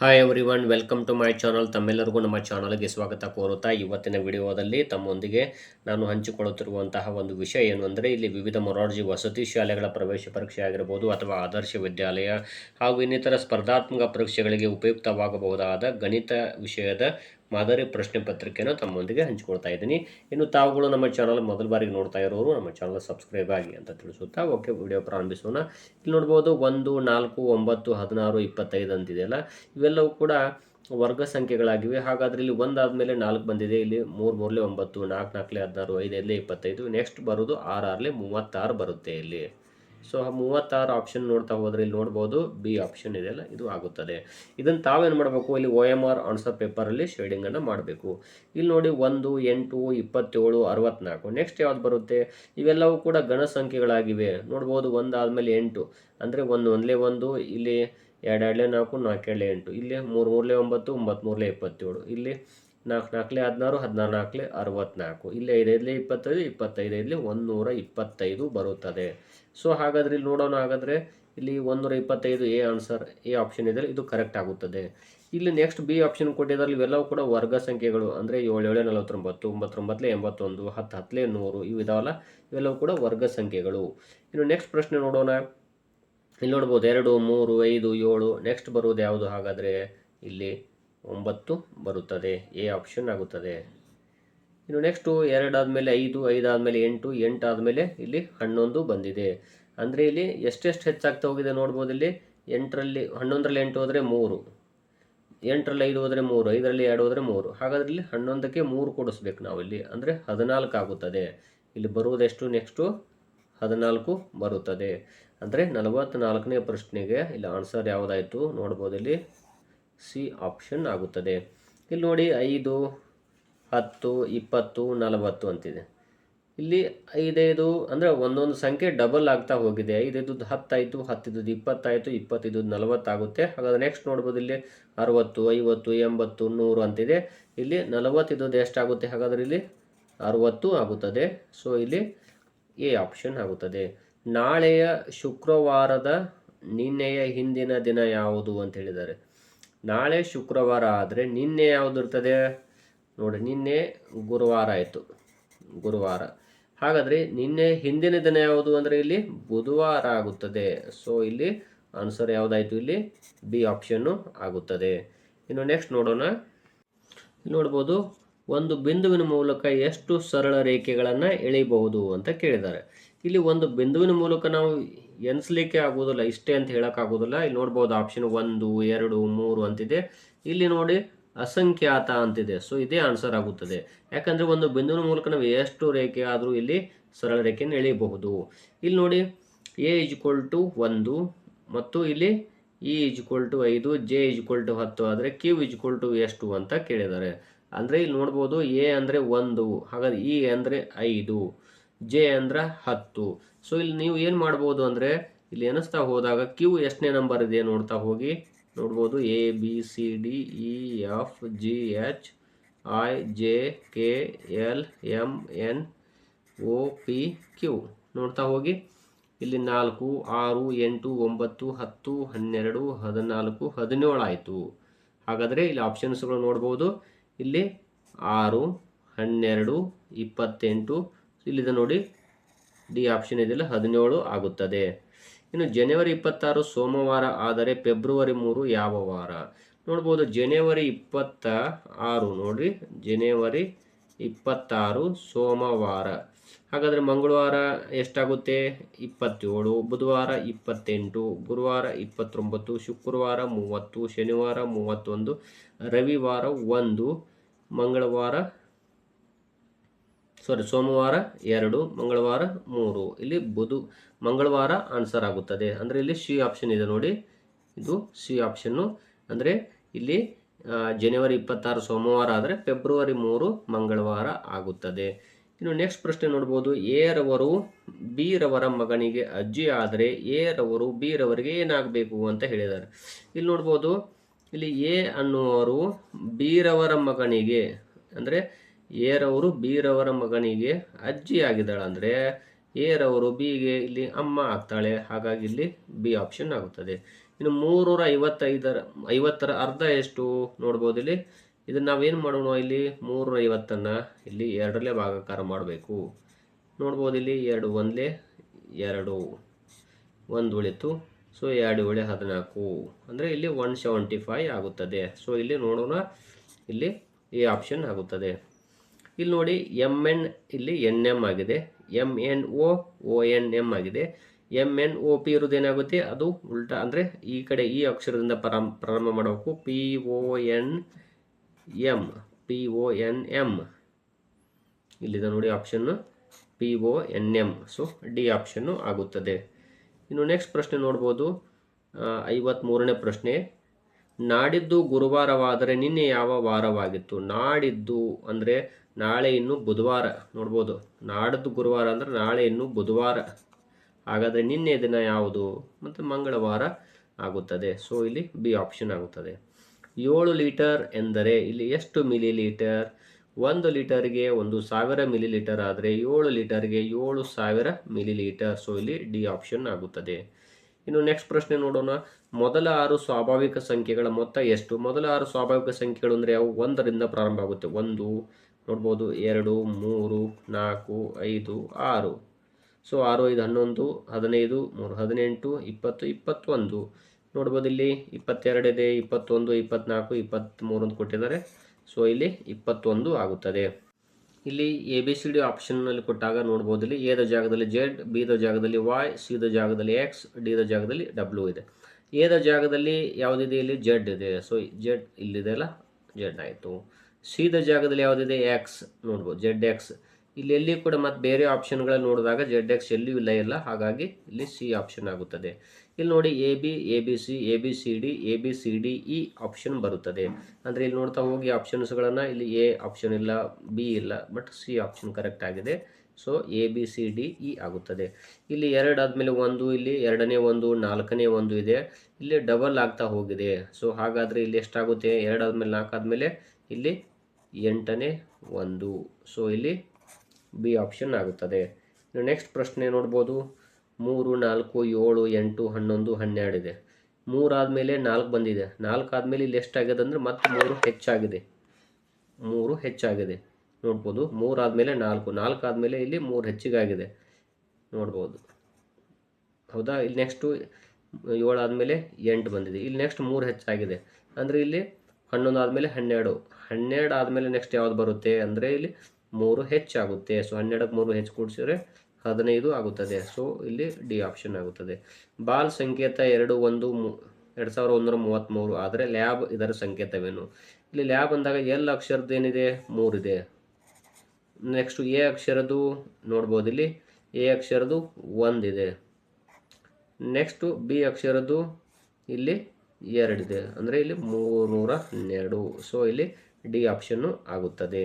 Hi everyone, welcome to my channel. ತಮ್ಮೆಲ್ಲರಿಗೂ ನಮ್ಮ ಚಾನಲ್ಗೆ ಸ್ವಾಗತ ಕೋರುತ್ತಾ ಇವತ್ತಿನ ವಿಡಿಯೋದಲ್ಲಿ ತಮ್ಮೊಂದಿಗೆ ನಾನು ಹಂಚಿಕೊಳ್ಳುತ್ತಿರುವಂತಹ ಒಂದು ವಿಷಯ ಏನು ಅಂದರೆ, ಇಲ್ಲಿ ವಿವಿಧ ಮೊರಾರ್ಜಿ ವಸತಿ ಶಾಲೆಗಳ ಪ್ರವೇಶ ಪರೀಕ್ಷೆ ಆಗಿರಬಹುದು ಅಥವಾ ಆದರ್ಶ ವಿದ್ಯಾಲಯ ಹಾಗೂ ಇನ್ನಿತರ ಸ್ಪರ್ಧಾತ್ಮಕ ಪರೀಕ್ಷೆಗಳಿಗೆ ಉಪಯುಕ್ತವಾಗಬಹುದಾದ ಗಣಿತ ವಿಷಯದ ಮಾದರಿ ಪ್ರಶ್ನೆ ಪತ್ರಿಕೆಯನ್ನು ತಮ್ಮೊಂದಿಗೆ ಹಂಚಿಕೊಳ್ತಾ ಇದ್ದೀನಿ. ಇನ್ನು ತಾವುಗಳು ನಮ್ಮ ಚಾನಲ್ ಮೊದಲ ಬಾರಿಗೆ ನೋಡ್ತಾ ಇರೋರು ನಮ್ಮ ಚಾನಲ್ ಸಬ್ಸ್ಕ್ರೈಬ್ ಆಗಿ ಅಂತ ತಿಳಿಸುತ್ತಾ ಓಕೆ ವಿಡಿಯೋ ಪ್ರಾರಂಭಿಸೋಣ. ಇಲ್ಲಿ ನೋಡ್ಬೋದು 1, 4, 9, 16, 25 ಅಂತಿದೆಯಲ್ಲ, ಇವೆಲ್ಲವೂ ಕೂಡ ವರ್ಗ ಸಂಖ್ಯೆಗಳಾಗಿವೆ. ಹಾಗಾದರೆ ಇಲ್ಲಿ 1 ಆದಮೇಲೆ 4 ಬಂದಿದೆ, ಇಲ್ಲಿ 3 3 9, 4 4 16, 5 5 25, ನೆಕ್ಸ್ಟ್ ಬರೋದು 6 6 36 ಬರುತ್ತೆ ಇಲ್ಲಿ. ಸೊ 36 ಆಪ್ಷನ್ ನೋಡ್ತಾ ಹೋದರೆ ಇಲ್ಲಿ ನೋಡ್ಬೋದು ಬಿ ಆಪ್ಷನ್ ಇದೆಯಲ್ಲ, ಇದು ಆಗುತ್ತದೆ. ಇದನ್ನು ತಾವೇನು ಮಾಡಬೇಕು, ಇಲ್ಲಿ OMR ಆನ್ಸರ್ ಪೇಪರಲ್ಲಿ ಶೇಡಿಂಗನ್ನು ಮಾಡಬೇಕು. ಇಲ್ಲಿ ನೋಡಿ 1, 8, 27, 64, ನೆಕ್ಸ್ಟ್ ಯಾವ್ದು ಬರುತ್ತೆ, ಇವೆಲ್ಲವೂ ಕೂಡ ಗಣ ಸಂಖ್ಯೆಗಳಾಗಿವೆ. ನೋಡ್ಬೋದು 1 ಆದಮೇಲೆ 8 ಅಂದರೆ 1 1 1, ಇಲ್ಲಿ 2 2 4, 4 2 8, ಇಲ್ಲಿ 3 3 9, 9 3 27, ಇಲ್ಲಿ 4 4 16, 16 64, ಇಲ್ಲಿ 5 5 25, 25 125 ಬರುತ್ತದೆ. ಸೊ ಹಾಗಾದರೆ ಇಲ್ಲಿ ನೋಡೋಣ. ಹಾಗಾದರೆ ಇಲ್ಲಿ 125 ಎ ಆನ್ಸರ್, ಎ ಆಪ್ಷನ್ ಇದೆ, ಇದು ಕರೆಕ್ಟ್ ಆಗುತ್ತದೆ. ಇಲ್ಲಿ ನೆಕ್ಸ್ಟ್ ಬಿ ಆಪ್ಷನ್ ಕೊಟ್ಟಿದ್ದಾರೆ, ಇವೆಲ್ಲವೂ ಕೂಡ ವರ್ಗ ಸಂಖ್ಯೆಗಳು ಅಂದರೆ 7 7 49, 9 9 81, 10 10 100 ಇವು ಇದಾವಲ್ಲ, ಇವೆಲ್ಲವೂ ಕೂಡ ವರ್ಗ ಸಂಖ್ಯೆಗಳು. ಇನ್ನು ನೆಕ್ಸ್ಟ್ ಪ್ರಶ್ನೆ ನೋಡೋಣ. ಇಲ್ಲಿ ನೋಡ್ಬೋದು 2 3 5 7, ನೆಕ್ಸ್ಟ್ ಬರುವುದು ಯಾವುದು, ಹಾಗಾದರೆ ಇಲ್ಲಿ 9 ಬರುತ್ತದೆ, ಎ ಆಪ್ಷನ್ ಆಗುತ್ತದೆ. ಇನ್ನು ನೆಕ್ಸ್ಟು 2 ಆದಮೇಲೆ 5, 5 ಆದಮೇಲೆ 8, 8 ಆದಮೇಲೆ ಇಲ್ಲಿ 11 ಬಂದಿದೆ. ಅಂದರೆ ಇಲ್ಲಿ ಎಷ್ಟೆಷ್ಟು ಹೆಚ್ಚಾಗ್ತಾ ಹೋಗಿದೆ ನೋಡ್ಬೋದು. ಇಲ್ಲಿ 8ರಲ್ಲಿ 11ರಲ್ಲಿ 8 ಹೋದರೆ 3, 8ರಲ್ಲಿ 5 ಹೋದರೆ 3, 5ರಲ್ಲಿ 2 ಹೋದರೆ 3. ಹಾಗಾದರೆ ಇಲ್ಲಿ 11ಕ್ಕೆ 3 ಕೊಡಿಸ್ಬೇಕು ನಾವು ಇಲ್ಲಿ, ಅಂದರೆ 14 ಆಗುತ್ತದೆ. ಇಲ್ಲಿ ಬರುವುದೆಷ್ಟು, ನೆಕ್ಸ್ಟು 14 ಬರುತ್ತದೆ. ಅಂದರೆ 44ನೇ ಪ್ರಶ್ನೆಗೆ ಇಲ್ಲಿ ಆನ್ಸರ್ ಯಾವುದಾಯಿತು ನೋಡ್ಬೋದು, ಇಲ್ಲಿ ಸಿ ಆಪ್ಷನ್ ಆಗುತ್ತದೆ. ಇಲ್ಲಿ ನೋಡಿ 5 10 20 40 ಅಂತಿದೆ. ಇಲ್ಲಿ 5 5 ಅಂದರೆ ಒಂದೊಂದು ಸಂಖ್ಯೆ ಡಬಲ್ ಆಗ್ತಾ ಹೋಗಿದೆ. 5 5 10 ಆಯಿತು, 10 20 ಆಯಿತು, 20 40 ಆಗುತ್ತೆ. ಹಾಗಾದರೆ ನೆಕ್ಸ್ಟ್ ನೋಡ್ಬೋದು ಇಲ್ಲಿ 60 50 80 100 ಅಂತಿದೆ. ಇಲ್ಲಿ 40 ಎಷ್ಟಾಗುತ್ತೆ, ಹಾಗಾದರೆ ಇಲ್ಲಿ 60 ಆಗುತ್ತದೆ. ಸೊ ಇಲ್ಲಿ ಎ ಆಪ್ಷನ್ ಆಗುತ್ತದೆ. ನಾಳೆಯ ಶುಕ್ರವಾರದ ನಿನ್ನೆಯ ಹಿಂದಿನ ದಿನ ಯಾವುದು ಅಂತ ಹೇಳಿದ್ದಾರೆ. ನಾಳೆ ಶುಕ್ರವಾರ ಆದರೆ ನಿನ್ನೆ ಯಾವುದು ಇರ್ತದೆ ನೋಡಿ, ನಿನ್ನೆ ಗುರುವಾರ ಆಯಿತು, ಗುರುವಾರ. ಹಾಗಾದರೆ ನಿನ್ನೆ ಹಿಂದಿನ ದಿನ ಯಾವುದು ಅಂದರೆ ಇಲ್ಲಿ ಬುಧವಾರ ಆಗುತ್ತದೆ. ಸೊ ಇಲ್ಲಿ ಆನ್ಸರ್ ಯಾವುದಾಯಿತು, ಇಲ್ಲಿ ಬಿ ಆಪ್ಷನ್ನು ಆಗುತ್ತದೆ. ಇನ್ನು ನೆಕ್ಸ್ಟ್ ನೋಡೋಣ. ಇಲ್ಲಿ ನೋಡ್ಬೋದು ಒಂದು ಬಿಂದುವಿನ ಮೂಲಕ ಎಷ್ಟು ಸರಳ ರೇಖೆಗಳನ್ನು ಎಳೆಯಬಹುದು ಅಂತ ಕೇಳಿದ್ದಾರೆ. ಇಲ್ಲಿ ಒಂದು ಬಿಂದುವಿನ ಮೂಲಕ ನಾವು ಎಣಿಸ್ಲಿಕ್ಕೆ ಆಗೋದಿಲ್ಲ, ಇಷ್ಟೇ ಅಂತ ಹೇಳೋಕ್ಕಾಗೋದಿಲ್ಲ. ಇಲ್ಲಿ ನೋಡ್ಬೋದು ಆಪ್ಷನ್ 1 2 3 ಅಂತಿದೆ. ಇಲ್ಲಿ ನೋಡಿ ಅಸಂಖ್ಯಾತ ಅಂತಿದೆ. ಸೊ ಇದೇ ಆನ್ಸರ್ ಆಗುತ್ತದೆ. ಯಾಕಂದರೆ ಒಂದು ಬಿಂದುವಿನ ಮೂಲಕ ನಾವು ಎಷ್ಟು ರೇಖೆ ಆದರೂ ಇಲ್ಲಿ ಸರಳ ರೇಖೆಯನ್ನು ಎಳೆಯಬಹುದು. ಇಲ್ಲಿ ನೋಡಿ ಎ = 1 ಮತ್ತು ಇಲ್ಲಿ ಇ = 5, ಜೆ = 10 ಆದರೆ ಕ್ಯೂ = ಎಷ್ಟು ಅಂತ ಕೇಳಿದ್ದಾರೆ. ಅಂದರೆ ಇಲ್ಲಿ ನೋಡ್ಬೋದು ಎ ಅಂದರೆ 1, ಹಾಗಾದರೆ ಇ ಅಂದರೆ 5, ಜೆ ಅಂದರೆ 10. ಸೊ ಇಲ್ಲಿ ನೀವು ಏನು ಮಾಡ್ಬೋದು ಅಂದರೆ, ಇಲ್ಲಿ ಎಣಿಸ್ತಾ ಹೋದಾಗ ಕ್ಯೂ ಎಷ್ಟನೇ ನಂಬರ್ ಇದೆ ನೋಡ್ತಾ ಹೋಗಿ. ನೋಡ್ಬೋದು A B C D E F G H I J K L M N O P Q ನೋಡ್ತಾ ಹೋಗಿ. ಇಲ್ಲಿ 4 6 8 9 10 12 14 17 ಆಯಿತು. ಹಾಗಾದರೆ ಇಲ್ಲಿ ಆಪ್ಷನ್ಸ್ಗಳು ನೋಡ್ಬೋದು. ಇಲ್ಲಿ 6 12 28, ಇಲ್ಲಿದೆ ನೋಡಿ ಡಿ ಆಪ್ಷನ್ ಇದೆಯಲ್ಲ 17 ಆಗುತ್ತದೆ. ಇನ್ನು ಜನವರಿ 26 ಸೋಮವಾರ ಆದರೆ ಫೆಬ್ರವರಿ 3 ಯಾವ ವಾರ ನೋಡ್ಬೋದು. ಜನವರಿ 26 ನೋಡ್ರಿ, ಜನವರಿ 26 ಸೋಮವಾರ. ಹಾಗಾದರೆ ಮಂಗಳವಾರ ಎಷ್ಟಾಗುತ್ತೆ 27, ಬುಧವಾರ 28, ಗುರುವಾರ 29, ಶುಕ್ರವಾರ 30, ಶನಿವಾರ 31, ರವಿವಾರ 1, ಸೋಮವಾರ 2, ಮಂಗಳವಾರ 3. ಇಲ್ಲಿ ಮಂಗಳವಾರ ಆನ್ಸರ್ ಆಗುತ್ತದೆ. ಅಂದರೆ ಇಲ್ಲಿ ಸಿ ಆಪ್ಷನ್ ಇದೆ ನೋಡಿ, ಇದು ಸಿ ಆಪ್ಷನ್ನು. ಅಂದರೆ ಇಲ್ಲಿ ಜನವರಿ 26 ಸೋಮವಾರ ಆದರೆ ಫೆಬ್ರವರಿ 3 ಮಂಗಳವಾರ ಆಗುತ್ತದೆ. ಇನ್ನು ನೆಕ್ಸ್ಟ್ ಪ್ರಶ್ನೆ ನೋಡ್ಬೋದು. ಎ ರವರು ಬಿ ರವರ ಮಗನಿಗೆ ಅಜ್ಜಿ ಆದರೆ ಎ ರವರು ಬಿ ರವರಿಗೆ ಏನಾಗಬೇಕು ಅಂತ ಹೇಳಿದ್ದಾರೆ. ಇಲ್ಲಿ ನೋಡ್ಬೋದು, ಇಲ್ಲಿ ಎ ಅನ್ನುವರು ಬಿ ರವರ ಮಗನಿಗೆ ಅಂದರೆ ಎ ರವರು ಬಿ ರವರ ಮಗನಿಗೆ ಅಜ್ಜಿ ಆಗಿದ್ದಾಳೆ. ಅಂದರೆ ಎ ರವರು ಬಿಗೆ ಇಲ್ಲಿ ಅಮ್ಮ ಆಗ್ತಾಳೆ. ಹಾಗಾಗಿ ಇಲ್ಲಿ ಬಿ ಆಪ್ಷನ್ ಆಗುತ್ತದೆ. ಇನ್ನು 350ರ ಅರ್ಧ ಎಷ್ಟು ನೋಡ್ಬೋದು ಇಲ್ಲಿ. ಇದನ್ನು ನಾವೇನು ಮಾಡೋಣ, ಇಲ್ಲಿ 350ಅನ್ನು ಇಲ್ಲಿ 2ರಲ್ಲೇ ಭಾಗಾಕಾರ ಮಾಡಬೇಕು. ನೋಡ್ಬೋದು ಇಲ್ಲಿ 2 ಒಂದಲೇ 2, 1 ಉಳಿತು. ಸೊ 2 × 14 ಅಂದರೆ ಇಲ್ಲಿ 175 ಆಗುತ್ತದೆ. ಸೊ ಇಲ್ಲಿ ನೋಡೋಣ, ಇಲ್ಲಿ ಎ ಆಪ್ಷನ್ ಆಗುತ್ತದೆ. ಇಲ್ಲಿ ನೋಡಿ MN ಇಲ್ಲಿ NM ಆಗಿದೆ, MNO ONM ಆಗಿದೆ. MNOP ಇರೋದೇನಾಗುತ್ತೆ, ಅದು ಉಲ್ಟಾ ಅಂದರೆ ಈ ಕಡೆ ಈ ಅಕ್ಷರದಿಂದ ಪ್ರಾರಂಭ ಮಾಡಬೇಕು. PONM ಇಲ್ಲಿದೆ ನೋಡಿ option PONM. So D option ಆಗುತ್ತದೆ. ಇನ್ನು ನೆಕ್ಸ್ಟ್ ಪ್ರಶ್ನೆ ನೋಡ್ಬೋದು, 53ನೇ ಪ್ರಶ್ನೆ. ನಾಡಿದ್ದು ಗುರುವಾರವಾದರೆ ನಿನ್ನೆ ಯಾವ ವಾರವಾಗಿತ್ತು? ನಾಡಿದ್ದು ಅಂದರೆ ನಾಳೆ ಇನ್ನು ಬುಧವಾರ. ನೋಡ್ಬೋದು, ನಾಡಿದ್ದು ಗುರುವಾರ ಅಂದರೆ ನಾಳೆ ಇನ್ನು ಬುಧವಾರ. ಹಾಗಾದರೆ ನಿನ್ನೆ ದಿನ ಯಾವುದು? ಮತ್ತು ಮಂಗಳವಾರ ಆಗುತ್ತದೆ. ಸೊ ಇಲ್ಲಿ ಬಿ ಆಪ್ಷನ್ ಆಗುತ್ತದೆ. 7 ಲೀಟರ್ ಎಂದರೆ ಇಲ್ಲಿ ಎಷ್ಟು ಮಿಲಿ ಲೀಟರ್? 1 ಲೀಟರ್ಗೆ 1000 ಮಿಲಿ ಲೀಟರ್ ಆದರೆ 7 ಲೀಟರ್ಗೆ 7000 ಮಿಲಿ ಲೀಟರ್. ಸೊ ಇಲ್ಲಿ ಡಿ ಆಪ್ಷನ್ ಆಗುತ್ತದೆ. ಇನ್ನು ನೆಕ್ಸ್ಟ್ ಪ್ರಶ್ನೆ ನೋಡೋಣ. ಮೊದಲ 6 ಸ್ವಾಭಾವಿಕ ಸಂಖ್ಯೆಗಳ ಮೊತ್ತ ಎಷ್ಟು? ಮೊದಲ 6 ಸ್ವಾಭಾವಿಕ ಸಂಖ್ಯೆಗಳು ಅಂದರೆ ಅವು 1ರಿಂದ ಪ್ರಾರಂಭ ಆಗುತ್ತೆ. 1 ನೋಡ್ಬೋದು, 2, 3, 4, 5, 6. ಸೊ 6, 5, 11, 15, 3, 18, 20, 21. ನೋಡ್ಬೋದು ಇಲ್ಲಿ 22 ಇದೆ, 21, 24, 23 ಅಂತ ಕೊಟ್ಟಿದ್ದಾರೆ. ಸೊ ಇಲ್ಲಿ 21 ಆಗುತ್ತದೆ. ಇಲ್ಲಿ ABCD ಆಪ್ಷನ್ನಲ್ಲಿ ಕೊಟ್ಟಾಗ ನೋಡ್ಬೋದು, ಇಲ್ಲಿ ಎದ ಜಾಗದಲ್ಲಿ Z, ಬಿದ ಜಾಗದಲ್ಲಿ Y, ಸಿದ ಜಾಗದಲ್ಲಿ X, ಡಿದ ಜಾಗದಲ್ಲಿ W ಇದೆ. ಎದ ಜಾಗದಲ್ಲಿ ಯಾವುದಿದೆ? ಇಲ್ಲಿ Z ಇದೆ. ಸೊ Z ಇಲ್ಲಿದೆ ಅಲ್ಲ, Z ಆಯಿತು. ಸಿದ ಜಾಗದಲ್ಲಿ ಯಾವುದಿದೆ? X ನೋಡ್ಬೋದು, ZX. ಇಲ್ಲಿ ಎಲ್ಲಿ ಕೂಡ ಮತ್ತು ಬೇರೆ ಆಪ್ಷನ್ಗಳಲ್ಲಿ ನೋಡಿದಾಗ ZX ಎಲ್ಲಿಯೂ ಇಲ್ಲ, ಹಾಗಾಗಿ ಇಲ್ಲಿ ಸಿ ಆಪ್ಷನ್ ಆಗುತ್ತದೆ. ಇಲ್ಲಿ ನೋಡಿ AB, ABC, ABCD, ABCDE option ಬರುತ್ತದೆ. ಅಂದರೆ ಇಲ್ಲಿ ನೋಡ್ತಾ ಹೋಗಿ ಆಪ್ಷನ್ಸ್ಗಳನ್ನು, ಇಲ್ಲಿ ಎ ಆಪ್ಷನ್ ಇಲ್ಲ, ಬಿ ಇಲ್ಲ, ಬಟ್ ಸಿ ಆಪ್ಷನ್ ಕರೆಕ್ಟ್ ಆಗಿದೆ. ಸೊ ABCDE ಆಗುತ್ತದೆ. ಇಲ್ಲಿ 2 ಆದಮೇಲೆ 1, ಇಲ್ಲಿ 2ನೇ 1, 4ನೇ 1 ಇದೆ, ಇಲ್ಲಿ ಡಬಲ್ ಆಗ್ತಾ ಹೋಗಿದೆ. ಸೊ ಹಾಗಾದರೆ ಇಲ್ಲಿ ಎಷ್ಟಾಗುತ್ತೆ? 2 ಆದಮೇಲೆ 4 ಆದಮೇಲೆ ಇಲ್ಲಿ 8ನೇ 1. ಸೊ ಇಲ್ಲಿ ಬಿ ಆಪ್ಷನ್ ಆಗುತ್ತದೆ. ನೆಕ್ಸ್ಟ್ ಪ್ರಶ್ನೆ ನೋಡ್ಬೋದು, 3, 4, 7, 8, 11, 12 ಇದೆ. 3 ಆದಮೇಲೆ 4 ಬಂದಿದೆ. 4 ಆದಮೇಲೆ ಇಲ್ಲಿ ಎಷ್ಟಾಗಿದೆ ಅಂದರೆ ಮತ್ತೆ 3 ಹೆಚ್ಚಾಗಿದೆ. 3 ಹೆಚ್ಚಾಗಿದೆ ನೋಡ್ಬೋದು. 3 ಆದಮೇಲೆ 4, 4 ಆದಮೇಲೆ ಇಲ್ಲಿ 3 ಹೆಚ್ಚಿಗಾಗಿದೆ ನೋಡ್ಬೋದು, ಹೌದಾ? ಇಲ್ಲಿ ನೆಕ್ಸ್ಟು 7 ಆದಮೇಲೆ 8 ಬಂದಿದೆ. ಇಲ್ಲಿ ನೆಕ್ಸ್ಟ್ 3 ಹೆಚ್ಚಾಗಿದೆ ಅಂದರೆ ಇಲ್ಲಿ 11 ಆದಮೇಲೆ 12. 12 ಆದಮೇಲೆ ನೆಕ್ಸ್ಟ್ ಯಾವುದು ಬರುತ್ತೆ ಅಂದರೆ ಇಲ್ಲಿ 3 ಹೆಚ್ಚಾಗುತ್ತೆ. ಸೊ 12ಕ್ಕೆ 3 ಹೆಚ್ಚು ಕೂಡಿಸಿದ್ರೆ 15 ಆಗುತ್ತದೆ. ಸೊ ಇಲ್ಲಿ ಡಿ ಆಪ್ಷನ್ ಆಗುತ್ತದೆ. ಬಾಲ್ ಸಂಕೇತ 2133 ಆದರೆ ಲ್ಯಾಬ್ ಇದರ ಸಂಕೇತವೇನು? ಇಲ್ಲಿ ಲ್ಯಾಬ್ ಅಂದಾಗ ಎಲ್ ಅಕ್ಷರದ್ದು ಏನಿದೆ? 3 ಇದೆ. ನೆಕ್ಸ್ಟು ಎ ಅಕ್ಷರದ್ದು ನೋಡ್ಬೋದು, ಇಲ್ಲಿ ಎ ಅಕ್ಷರದ್ದು 1 ಇದೆ. ನೆಕ್ಸ್ಟು ಬಿ ಅಕ್ಷರದ್ದು ಇಲ್ಲಿ 2 ಇದೆ, ಅಂದರೆ ಇಲ್ಲಿ 312. ಸೊ ಇಲ್ಲಿ ಡಿ ಆಪ್ಷನ್ನು ಆಗುತ್ತದೆ.